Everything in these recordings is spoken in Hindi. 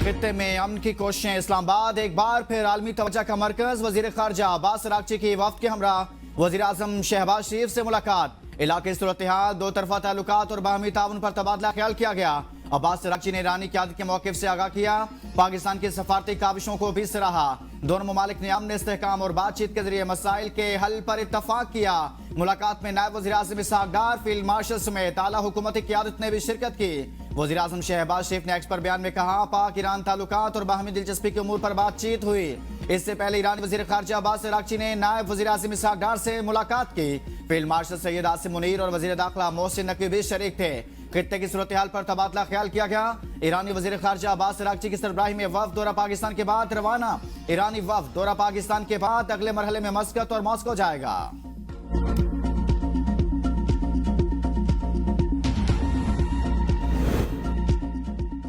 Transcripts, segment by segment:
खित्ते में अमन की कोशिशें, इस्लामाबाद एक बार फिर आलमी तवज्जो का मरकज। वजीर खारजा अब्बास अरागची की वफ्द के हमरा वजीर आजम शहबाज शरीफ से मुलाकात। इलाके की सूरत हाल, दो तरफा ताल्लुकात और बाहमी ताउन पर तबादला ख्याल किया गया। अब्बास अरागची ने ईरानी क़यादत के मौक़िफ़ से आगाह किया, पाकिस्तान की सफारती काविशों को भी सराहा। दोनों ममालिक ने अमन, इस्तेहकाम और बातचीत के जरिए मसाइल के हल पर इत्तफाक किया। मुलाकात में नायब वज़ीर आज़म इसहाक़ डार, फील्ड मार्शल समेत आला हुकूमती क़यादत ने भी शिरकत की। वज़ीर आज़म शहबाज शरीफ ने एक्स पर बयान में कहा, पाक ईरान ताल्लुकात और बाहमी दिलचस्पी के उमूर पर बातचीत हुई। इससे पहले ईरानी वज़ीर ख़ारजा अब्बास अरागची ने नायब वज़ीर आज़म इसहाक़ डार से मुलाकात की। फील्ड मार्शल सैयद आसिम मुनीर और वज़ीर दाखिला मोहसिन नकवी भी शरीक थे। खित्ते की सूरत हाल पर तबादला ख्याल किया गया। ईरानी वज़ीर ख़ारजा अब्बास अरागची की सरबराही में वफ़द दौरा पाकिस्तान के बाद रवाना। ईरानी वफ़द दौरा पाकिस्तान के बाद अगले मरहले में मस्कत और मॉस्को जाएगा।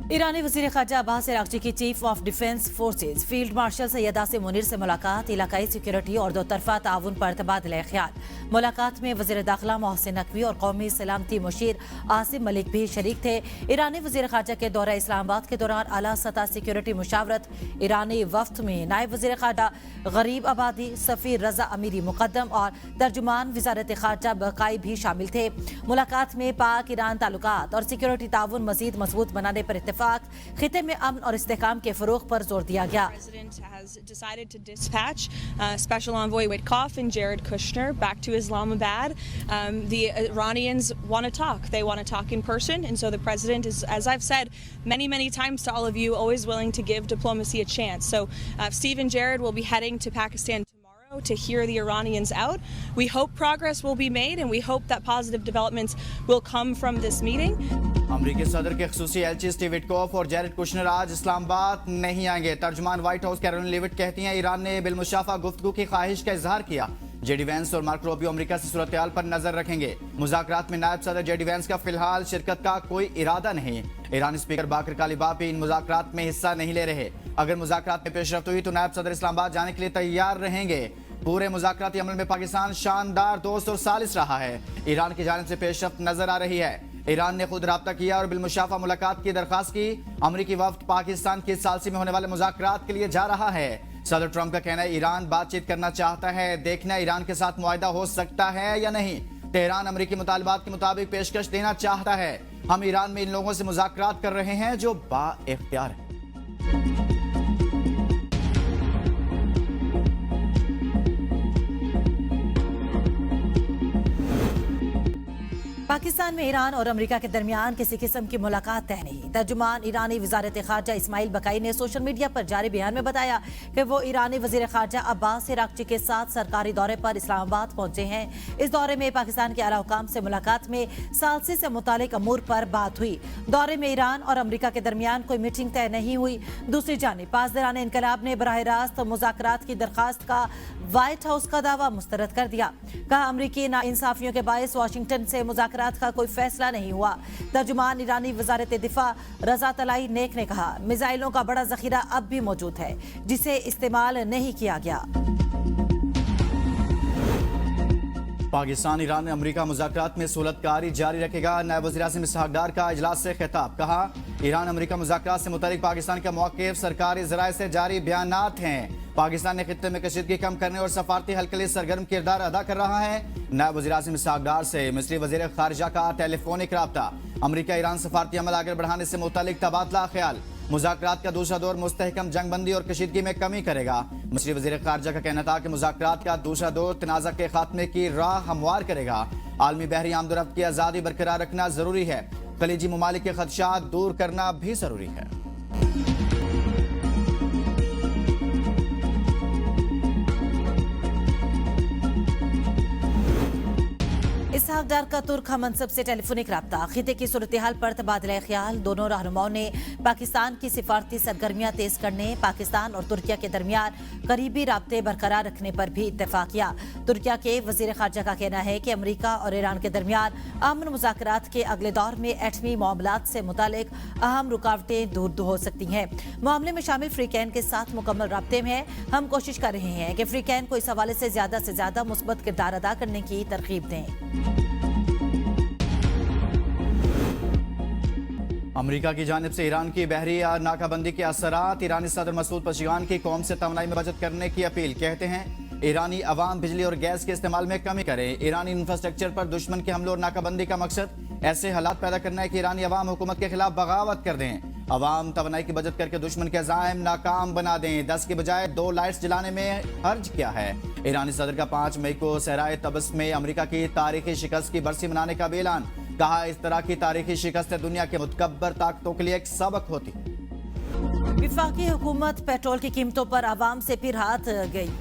ईरानी वज़ीर ख़ारजा अब्बास अरागची की chief of defence forces field marshal Syed Asim Munir से मुलाकात। इलाकाई सिक्योरिटी और दो तरफा ताउन पर तबादला ख्याल। मुलाकात में वज़ीर दाखिला मोहसिन नकवी और कौमी सलामती मुशीर आसिम मलिक भी शरीक थे। ईरानी वज़ीर ख़ारजा के दौरा इस्लामाबाद के दौरान आला सतह सिक्योरिटी मुशावरत। ईरानी वफ्द में नायब वज़ीर ख़ारजा गरीब आबादी, सफ़ीर रजा अमीरी मुक़द्दम और तर्जुमान वज़ारत ख़ारजा बकाई भी शामिल थे। मुलाकात में पाक ईरान ताल्लुकात और सिक्योरिटी ताउन मज़ीद मजबूत बनाने पर इत्तेफाक। खिते में अमन और इस्तेहकाम के फ़रोग़ पर जोर दिया गया। President has decided to dispatch Special Envoy Witkoff and Jared Kushner back to Islamabad. The Iranians want to talk. They want to talk in person, and so the president is, as I've said many times to all of you, always willing to give diplomacy a chance. So Steve and Jared will be heading to Pakistan tomorrow to hear the Iranians out. We hope progress will be made, and we hope that positive developments will come from this meeting. अमरीकी सदर के ख़ुसूसी एलची स्टीव विटकॉफ और जेरेड कुशनर आज इस्लामाबाद नहीं आएंगे। तर्जुमान व्हाइट हाउस कैरोलिन लेविट कहती हैं, ईरान ने बिलमुशाफा गुफ्तगू की ख्वाहिश का इजहार किया। जेडी वैंस और मार्को रूबियो अमरीका से सूरत हाल पर नजर रखेंगे। मुज़ाकरात में नायब सदर जेडी वैंस का फिलहाल शिरकत का कोई इरादा नहीं। ईरानी स्पीकर बाकर कालिबाफ भी इन मुज़ाकरात में हिस्सा नहीं ले रहे। अगर मुज़ाकरात में पेशरफ्त हुई तो नायब सदर इस्लामाबाद जाने के लिए तैयार रहेंगे। पूरे मुज़ाकराती अमल में पाकिस्तान शानदार दोस्त और सालिस रहा है। ईरान की जानिब से पेशरफ्त नजर आ रही है। ईरान ने खुद राब्ता किया और बिलमुशाफा मुलाकात की दरख्वास्त की। अमरीकी वफ्द पाकिस्तान की सालसी में होने वाले मुज़ाकरात के लिए जा रहा है। सदर ट्रंप का कहना है, ईरान बातचीत करना चाहता है, देखना ईरान के साथ मुआहदा हो सकता है या नहीं। तेहरान अमरीकी मुतालबात के मुताबिक पेशकश देना चाहता है। हम ईरान में इन लोगों से मुज़ाकरात कर रहे हैं जो बाइख्तियार है। पाकिस्तान में ईरान और अमेरिका के दरमियान किसी किस्म की मुलाकात तय नहीं। तर्जुमान ईरानी वज़ारत ख़ारजा इस्माइल बकाई ने सोशल मीडिया पर जारी बयान में बताया कि वो ईरानी वज़ीर ख़ारजा अब्बास अरागची के साथ सरकारी दौरे पर इस्लामाबाद पहुंचे हैं। इस दौरे में पाकिस्तान के आला हुकाम से मुलाकात में सालसी से मुतालिक अमूर पर बात हुई। दौरे में ईरान और अमेरिका के दरमियान कोई मीटिंग तय नहीं हुई। दूसरी जानिब पासदारान इनकलाब ने बराह रास्त मुज़ाकरात की दरख्वास्त का व्हाइट हाउस का दावा मुस्तरद कर दिया। कहा, अमरीकी नाइंसाफियों के बायस वाशिंगटन से मुज़ाकरात का कोई फैसला नहीं हुआ। तर्जुमान ईरानी वज़ारत दिफा रज़ा तलाई नेक ने कहा, मिसाइलों का बड़ा ज़ख़ीरा अब भी मौजूद है जिसे इस्तेमाल नहीं किया गया। पाकिस्तान ईरान अमरीका मुज़ाकरात में सहूलतकारी जारी रखेगा। नायब वज़ीर आज़म इसहाक़ डार का इजलास से खिताब। कहा, ईरान अमरीका मुज़ाकरात से मुतालिक पाकिस्तान का मौक़िफ़ सरकारी ज़राए से जारी बयानात हैं। पाकिस्तान ने खित्ते में कशीदगी कम करने और सफारती हल के लिए सरगर्म किरदार अदा कर रहा है। नायब वज़ीर आज़म इसहाक़ डार से मिस्री वज़ीर ख़ारिजा का टेलीफोनिक राब्ता। अमरीका ईरान सफारती अमल आगे बढ़ाने से मुतालिक तबादला ख्याल। मुज़ाकरात का दूसरा दौर मुस्तहकम जंगबंदी और कशीदगी में कमी करेगा। मिस्री वज़ीर ख़ारिजा का कहना था कि मुज़ाकरात का दूसरा दौर तनाज़ा के खात्मे की राह हमवार करेगा। आलमी बहरी आमदोरफ्त की आज़ादी बरकरार रखना ज़रूरी है। खलीजी ममालिक के खदशात दूर करना भी ज़रूरी है। इसहाक़ डार का तुर्क मनसब से टेलीफोनिक राब्ता। खिते की सूरत हाल पर तबादला ख्याल। दोनों रहनुमाओं ने पाकिस्तान की सिफारती सरगर्मियां तेज करने, पाकिस्तान और तुर्किया के दरमियान करीबी राब्ते बरकरार रखने पर भी इत्तेफाक किया। तुर्किया के वज़ीर ख़ारजा का कहना है कि अमरीका और ईरान के दरमियान अमन मुज़ाकरात के अगले दौर में एटमी मामलात से मुतालिक अहम रुकावटें दूर हो सकती हैं। मामले में शामिल फ्रीकैन के साथ मुकम्मल राब्ते में है। हम कोशिश कर रहे हैं कि फ्रीकैन को इस हवाले से ज़्यादा मुस्बत किरदार अदा करने की तरगीब दें। अमेरिका की जानिब से ईरान की बहरी नाकाबंदी के असरात। ईरानी सदर मसूद पशगान की कौम से तवानाई में बचत करने की अपील। कहते हैं ईरानी अवाम बिजली और गैस के इस्तेमाल में कमी करें। ईरानी इंफ्रास्ट्रक्चर पर दुश्मन के हमलों और नाकाबंदी का मकसद ऐसे हालात पैदा करना है कि ईरानी अवाम हुकूमत के खिलाफ बगावत कर दें। अवाम तवानाई की बचत करके दुश्मन के अज़ाइम नाकाम बना दें। 10 के बजाय 2 लाइट्स जलाने में हर्ज किया है। ईरानी सदर का 5 मई को सहराए तबस में अमेरिका की तारीखी शिकस्त की बरसी मनाने का भी ऐलान। कहा इस तरह की तारीखी शिकस्त दुनिया के मुतकब्बर ताकतों के लिए एक सबक होती। विफाकी हुकूमत पेट्रोल की कीमतों पर आवाम से फिर हाथ गई।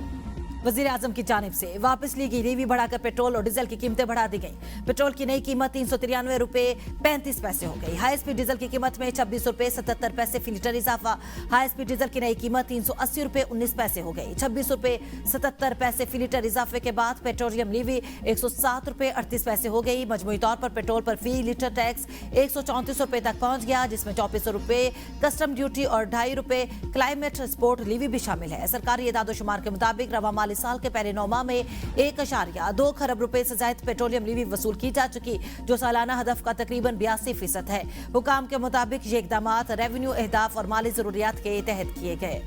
वजीर आजम की जानिब से वापस ली गई लीवी बढ़ाकर पेट्रोल और डीजल की कीमतें बढ़ा दी गई। पेट्रोल की नई कीमत 393 रुपए 35 पैसे हो गई। हाई स्पीड डीजल की कीमत में 26 रुपए 77 पैसे फी लीटर इजाफा। हाई स्पीड डीजल की नई कीमत 380 रुपए 19 पैसे हो गई। 26 रुपए 77 पैसे फी लीटर इजाफे के बाद पेट्रोलियम लीवी 107 रुपए 38 पैसे हो गई। मजमूई तौर पर पेट्रोल पर फी लीटर टैक्स 134 रुपए तक पहुंच गया, जिसमें 2400 रुपए कस्टम ड्यूटी और 2.5 रुपए क्लाइमेट स्पोर्ट लीवी भी शामिल है। सरकारी इदादोशुमार के मुताबिक रवा माली साल के पहले 9 माह में 1.2 खरब रुपए से ज्यादा पेट्रोलियम लीवी वसूल की जा चुकी, जो सालाना हदफ का तकरीबन 82% है। हुकाम के मुताबिक ये इकदाम रेवेन्यू अहदाफ और माली जरूरियात के तहत किए गए।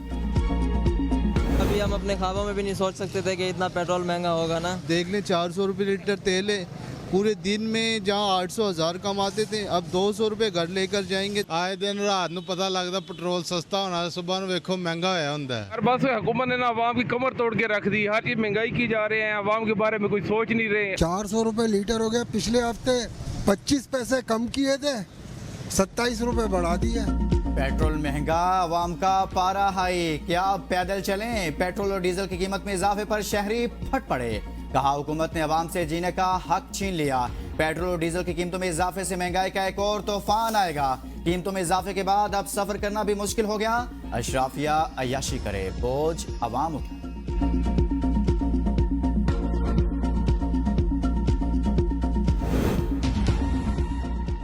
अभी हम अपने ख्वाबों में भी नहीं सोच सकते थे कि इतना पेट्रोल महंगा होगा ना। देख लें 400 रुपये लीटर तेल है, पूरे दिन में जहाँ 800-1000 कमाते थे अब 200 रुपये घर लेकर जाएंगे। आए दिन रात ਨੂੰ पता लगता पेट्रोल सस्ता होना, सुबह ਨੂੰ ਵੇਖੋ महंगा होया ਹੁੰਦਾ है। बस हुकूमत ने ना अवाम की कमर तोड़ के रख दी। हर चीज महंगाई की जा रहे हैं, अवाम के बारे में कोई सोच नहीं रहे। 400 रुपये लीटर हो गया। पिछले हफ्ते 25 पैसे कम किए थे, 27 रुपये बढ़ा दिए। पेट्रोल महंगा, अवाम का पारा हाई। क्या पैदल चलें? पेट्रोल और डीजल की कीमत में इजाफे पर शहरी फट पड़े। कहा हुकूमत ने अवाम से जीने का हक छीन लिया। पेट्रोल और डीजल की कीमतों में इजाफे से महंगाई का एक और तूफान आएगा। कीमतों में इजाफे के बाद अब सफर करना भी मुश्किल हो गया। अशराफिया अय्याशी करे, बोझ अवाम उठा।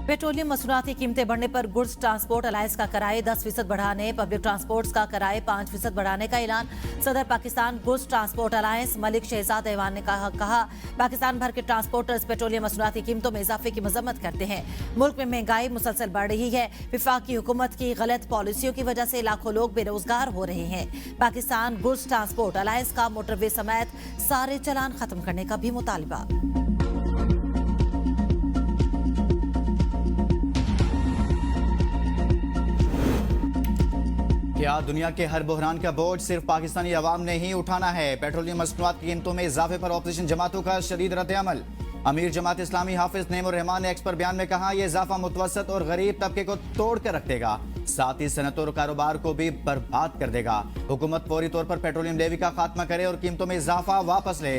पेट्रोलियम मसूरात की कीमतें बढ़ने पर गुड्स ट्रांसपोर्ट अलायंस का किराए 10% बढ़ाने, पब्लिक ट्रांसपोर्ट का किराए 5% बढ़ाने का ऐलान। सदर Pakistan goods transport alliance Malik Shahzad Awan ने कहा पाकिस्तान भर के ट्रांसपोर्टर्स पेट्रोलियम मसूरात की कीमतों में इजाफे की मजम्मत करते हैं। मुल्क में महंगाई मुसलसल बढ़ रही है। विफाकी हुकूमत की गलत पॉलिसियों की वजह से लाखों लोग बेरोजगार हो रहे हैं। पाकिस्तान गुड्स ट्रांसपोर्ट अलायंस का मोटरवे समेत सारे चलान खत्म करने का भी मुतालबा। क्या दुनिया के हर बहरान का बोझ सिर्फ पाकिस्तानी अवाम ने ही उठाना है? पेट्रोलियम मसनूआत की कीमतों में इजाफे पर ऑपोजिशन जमातों का शदीद रद्द-ए-अमल। अमीर जमात इस्लामी हाफिज नईमुर रहमान ने एक्स पर बयान में कहा यह इजाफा मुतवसत और गरीब तबके को तोड़ कर रख देगा, साथ ही सनत और कारोबार को भी बर्बाद कर देगा। हुकूमत फौरी तौर पर पेट्रोलियम लेवी का खात्मा करे और कीमतों में इजाफा वापस ले।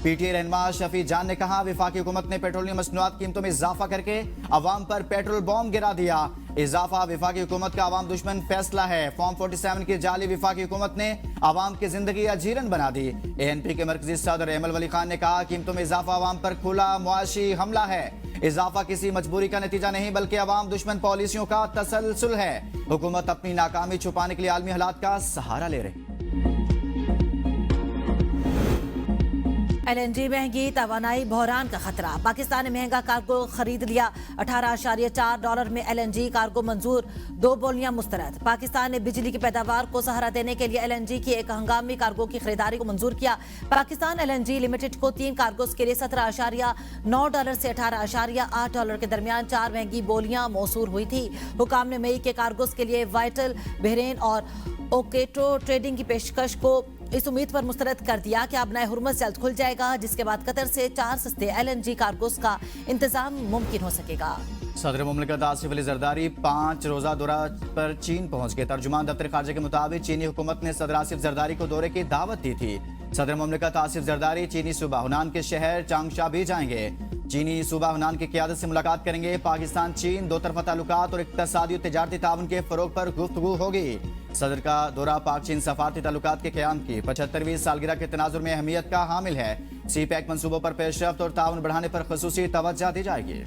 पीटीआई रहनुमा शफी जान ने कहा विफाकी हुकूमत ने पेट्रोलियम मसनूआत कीमतों में इजाफा करके अवाम पर पेट्रोल बॉम्ब गिरा दिया। इजाफा विफाकी हुकूमत का अवाम दुश्मन फैसला है। फॉर्म 47 की जाली विफाकी हुकूमत ने अवाम की जिंदगी अजीरन बना दी। एएनपी के मरकजी सदर अहमद वली खान ने कहा कीमतों में इजाफा अवाम पर खुला मुआशी हमला है। इजाफा किसी मजबूरी का नतीजा नहीं बल्कि अवाम दुश्मन पॉलिसियों का तसलसल है। हुकूमत अपनी नाकामी छुपाने के लिए आलमी हालात का सहारा ले रही। एलएनजी महंगी, तवानाई बहरान का खतरा। पाकिस्तान ने महंगा कार्गो खरीद लिया। $18.4 में एलएनजी कार्गो मंजूर, 2 बोलियां मुस्तरद। पाकिस्तान ने बिजली की पैदावार को सहारा देने के लिए एलएनजी की एक हंगामी कार्गो की खरीदारी को मंजूर किया। पाकिस्तान एलएनजी लिमिटेड को 3 कार्गोस के लिए $17.9 से $18.8 के दरमियान 4 महंगी बोलियां मौसूल हुई थी। हुकाम ने मई के कार्गोस के लिए वाइटल, बहरीन और ओकेटो ट्रेडिंग की पेशकश को इस उम्मीद पर मुस्तरद कर दिया कि अब नए हुर्मुज़ जल्द खुल जाएगा, जिसके बाद कतर से 4 सस्ते एलएनजी कार्गोस का इंतजाम मुमकिन हो सकेगा। सदर मुमलिकत आसिफ अली जरदारी 5 रोजा दौरा पर चीन पहुंच गए। तर्जुमान दफ्तर खारजा के मुताबिक चीनी हुकूमत ने सदर आसिफ जरदारी को दौरे की दावत दी थी। सदर मुमलिकत आसिफ जरदारी चीनी सूबा हुनान के शहर चांगशा भी जाएंगे। चीनी सूबा हुनान की क़यादत से मुलाकात करेंगे। पाकिस्तान चीन दो तरफा ताल्लुकात और इक़्तिसादी और तिजारती ताउन के फ़रोग़ पर गुफ्तगू होगी। सदर का दौरा पाक चीन सफारती ताल्लुकात के क़याम की 75वीं सालगिरह के तनाजुर में अहमियत का हामिल है। CPEC मंसूबों पर पेशरफ्त और ताउन बढ़ाने पर ख़ुसूसी तवज्जो दी जाएगी।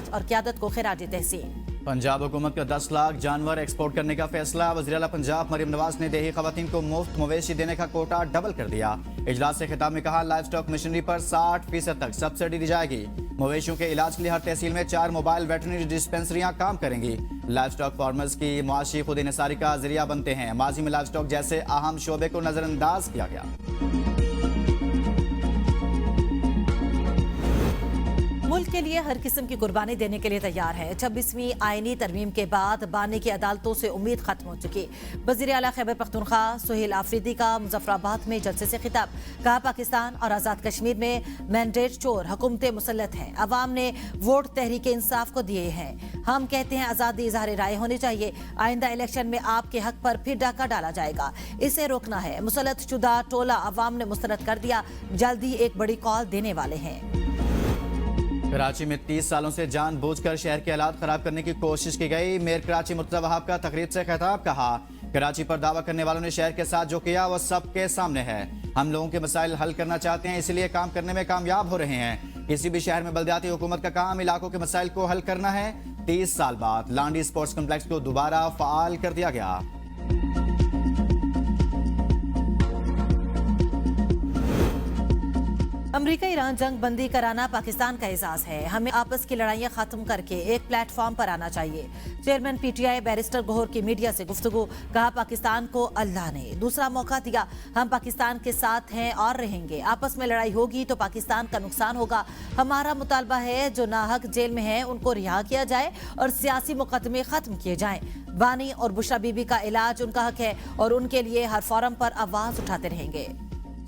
और क़यादत को खिराज तहसीन। पंजाब हुकूमत का 10 लाख जानवर एक्सपोर्ट करने का फैसला। वज़ीर आला पंजाब मरियम नवाज ने देही खवातीन को मुफ्त मवेशी देने का कोटा डबल कर दिया। इजलास से खिताब में कहा, लाइव स्टॉक मशीनरी पर 60% तक सब्सिडी दी जाएगी। मवेशियों के इलाज के लिए हर तहसील में 4 मोबाइल वेटरनरी डिस्पेंसरियां काम करेंगी। लाइव स्टॉक फार्मर्स की मुआशी खुद इनसारी का जरिया बनते हैं। माजी में लाइव स्टॉक जैसे अहम शोबे को नजरअंदाज किया गया। मुल्क के लिए हर किस्म की कुर्बानी देने के लिए तैयार है। 26वीं आईनी तरमीम के बाद बानी की अदालतों से उम्मीद खत्म हो चुकी। वज़ीर आला खैबर पख्तूनख्वा सुहेल आफरीदी का मुजफ्फराबाद में जलसे से खिताब। कहा, पाकिस्तान और आज़ाद कश्मीर में मैंडेट चोर हुकूमतें मुसल्लत हैं। अवाम ने वोट तहरीक इंसाफ को दिए हैं। हम कहते हैं आज़ादी इज़हार राय होनी चाहिए। आइंदा इलेक्शन में आपके हक पर फिर डाका डाला जाएगा, इसे रोकना है। मुसल्लत शुदा टोला अवाम ने मुस्तरद कर दिया। जल्द ही एक बड़ी कॉल देने वाले हैं। कराची में 30 सालों से जानबूझकर शहर के हालात खराब करने की कोशिश की गई। मेयर कराची मुर्तज़ा वहाब का तकरीर से खिताब। कहा, कराची पर दावा करने वालों ने शहर के साथ जो किया वो सबके सामने है। हम लोगों के मसाइल हल करना चाहते हैं, इसलिए काम करने में कामयाब हो रहे हैं। किसी भी शहर में बल्दियाती हुकूमत का काम इलाकों के मसाइल को हल करना है। 30 साल बाद लांडी स्पोर्ट्स कम्प्लेक्स को दोबारा फाल कर दिया गया। अमेरिका ईरान जंग बंदी कराना पाकिस्तान का एजाज है। हमें आपस की लड़ाइयां खत्म करके एक प्लेटफॉर्म पर आना चाहिए। चेयरमैन पीटीआई बैरिस्टर गौहर की मीडिया से गुफ्तगू। कहा, पाकिस्तान को अल्लाह ने दूसरा मौका दिया। हम पाकिस्तान के साथ हैं और रहेंगे। आपस में लड़ाई होगी तो पाकिस्तान का नुकसान होगा। हमारा मुतालबा है जो नाहक जेल में हैं उनको रिहा किया जाए और सियासी मुकदमे खत्म किए जाएं। बानी और बुशरा बीबी का इलाज उनका हक है और उनके लिए हर फोरम पर आवाज उठाते रहेंगे।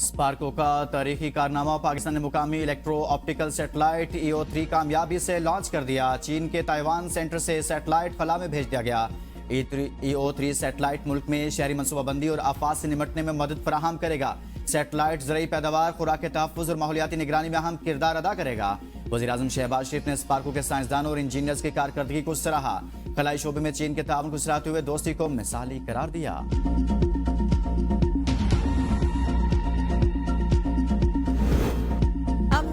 स्पार्को का तारीखी कारनामा। पाकिस्तान ने मुकामी इलेक्ट्रो ऑप्टिकल सैटेलाइट EO3 कामयाबी से लॉन्च कर दिया। चीन के ताइवान सेंटर से सैटेलाइट खला में भेज दिया गया। EO3 सैटेलाइट मुल्क में शहरी मनसूबाबंदी और आफात से निपटने में मदद फराहम करेगा। सैटेलाइट ज़रई पैदावार, खुराक के तहफ़्फ़ुज़ और माहौलियाती निगरानी में अहम किरदार अदा करेगा। वज़ीर-ए-आज़म शहबाज शरीफ ने स्पार्को के साइंसदानों और इंजीनियर्स की कारकर्दगी को सराहा। खलाई शोबे में चीन के ताउन को सराहते हुए दोस्ती को मिसाली करार दिया।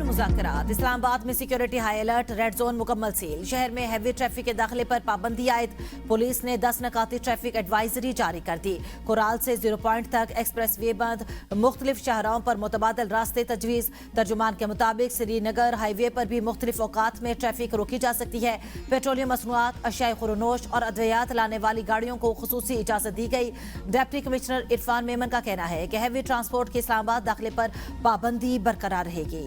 मुज़ाकरात। इस्लामाबाद में security high alert, red zone मुकम्मल सील। शहर में हैवी ट्रैफिक के दाखिले पर पाबंदी आयद। पुलिस ने 10 नकाती ट्रैफिक एडवाइजरी जारी कर दी। कुराल से 0 पॉइंट तक एक्सप्रेस वे बंद। मुख्तलिफ शाहराओं पर मुतबादल रास्ते तजवीज़। तर्जुमान के मुताबिक श्रीनगर हाईवे पर भी मुख्तलिफ औकात में ट्रैफिक रोकी जा सकती है। पेट्रोलियम मसनूआत, अशियाए खुरनोश और अद्वियात लाने वाली गाड़ियों को खुसूसी इजाजत दी गई। डिप्टी कमिश्नर इरफान मेमन का कहना है कि हैवी ट्रांसपोर्ट के इस्लामाबाद दाखिले पर पाबंदी बरकरार रहेगी।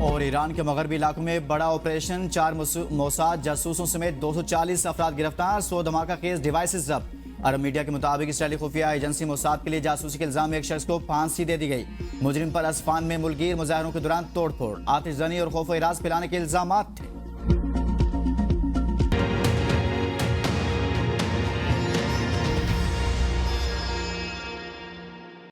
और ईरान के मगरबी इलाकों में बड़ा ऑपरेशन। 4 मोसाद जासूसों समेत 240 अफराद गिरफ्तार। 100 धमाका केस डिवाइसेस जब्त। अरब मीडिया के मुताबिक इसराइली खुफिया एजेंसी मोसाद के लिए जासूसी के इल्जाम में एक शख्स को फांसी दे दी गई। मुजरिम पर असफान में मुल्कीर मुजाहरों के दौरान तोड़फोड़, आतिशजनी और खौफ-ए-राज़ फैलाने के इल्जामात थे।